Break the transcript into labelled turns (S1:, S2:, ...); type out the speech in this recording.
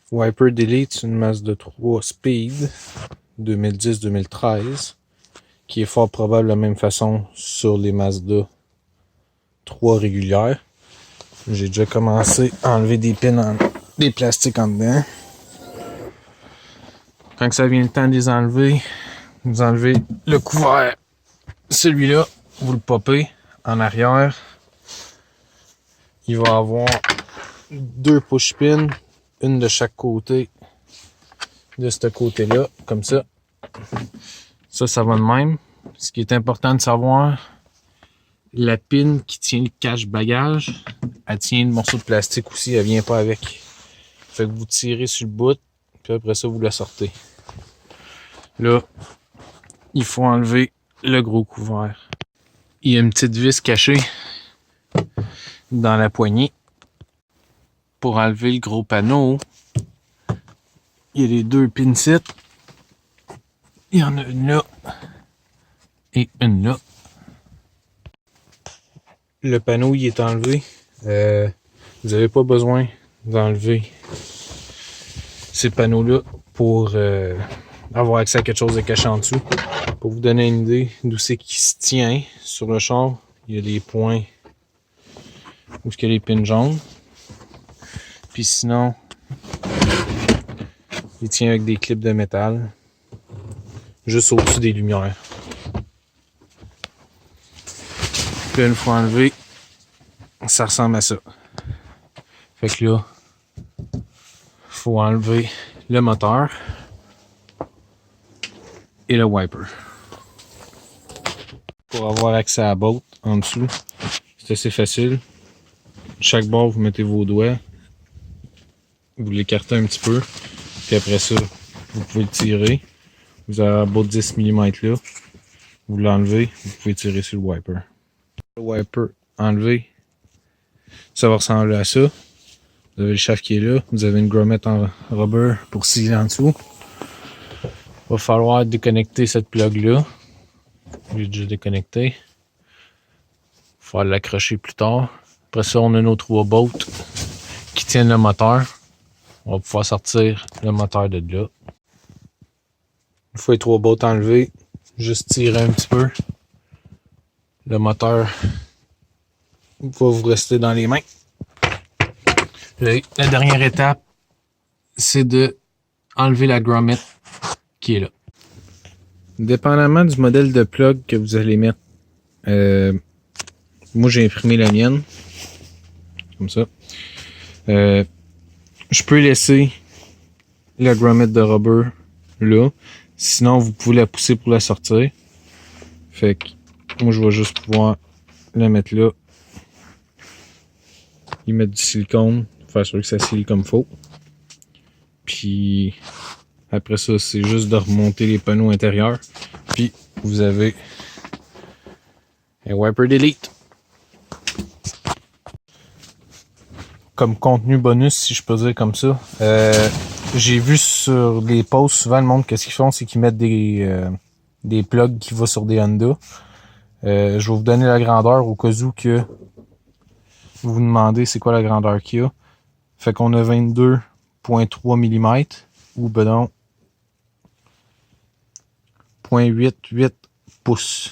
S1: Wiper Delete, c'est une Mazdaspeed3 Speed 2010-2013 qui est fort probable de la même façon sur les Mazda 3 régulières. J'ai déjà commencé à enlever des pins, des plastiques en dedans. Quand ça vient le temps de les enlever, vous enlevez le couvert. Celui-là, vous le popez en arrière. Il va avoir deux push pins, une de chaque côté de ce côté-là, comme ça. Ça va de même. Ce qui est important de savoir, la pin qui tient le cache-bagage, elle tient le morceau de plastique aussi, elle vient pas avec. Fait que vous tirez sur le bout, puis après ça, vous la sortez. Là, il faut enlever le gros couvert. Il y a une petite vis cachée dans la poignée. Pour enlever le gros panneau, il y a les deux pincettes. Il y en a une là et une là. Le panneau il est enlevé. Vous n'avez pas besoin d'enlever ces panneaux-là pour avoir accès à quelque chose de caché en dessous. Pour vous donner une idée d'où c'est qui se tient sur le char, il y a des points où il y a les pins jaunes. Puis sinon, il tient avec des clips de métal juste au-dessus des lumières. Puis une fois enlevé, ça ressemble à ça. Fait que là, faut enlever le moteur et le wiper. Pour avoir accès à la boîte en dessous, c'est assez facile. Chaque bord, vous mettez vos doigts, vous l'écartez un petit peu, puis après ça, vous pouvez le tirer. Vous avez la boîte 10 mm là, vous l'enlevez, vous pouvez tirer sur le wiper. Le wiper enlevé, ça va ressembler à ça. Vous avez le shaft qui est là, vous avez une grommette en rubber pour scier en dessous. Il va falloir déconnecter cette plug là. J'ai déjà déconnecté. Il va falloir l'accrocher plus tard. Après ça, on a nos trois bolts qui tiennent le moteur. On va pouvoir sortir le moteur de là. Une fois les trois bolts enlevés, juste tirer un petit peu. Le moteur va vous rester dans les mains. La dernière étape, c'est de enlever la grommette qui est là. Dépendamment du modèle de plug que vous allez mettre, moi j'ai imprimé la mienne, comme ça. Je peux laisser la grommette de rubber là, sinon vous pouvez la pousser pour la sortir. Fait que moi je vais juste pouvoir la mettre là, y mettre du silicone, faire sûr que ça scelle comme faut. Puis après ça, c'est juste de remonter les panneaux intérieurs. Puis vous avez un wiper delete. Comme contenu bonus, si je peux dire comme ça, j'ai vu sur les posts, souvent le monde, qu'est-ce qu'ils font, c'est qu'ils mettent des plugs qui vont sur des Honda. Je vais vous donner la grandeur au cas où que vous vous demandez c'est quoi la grandeur qu'il y a. Fait qu'on a 22.3 mm ou ben non 0.88 pouces.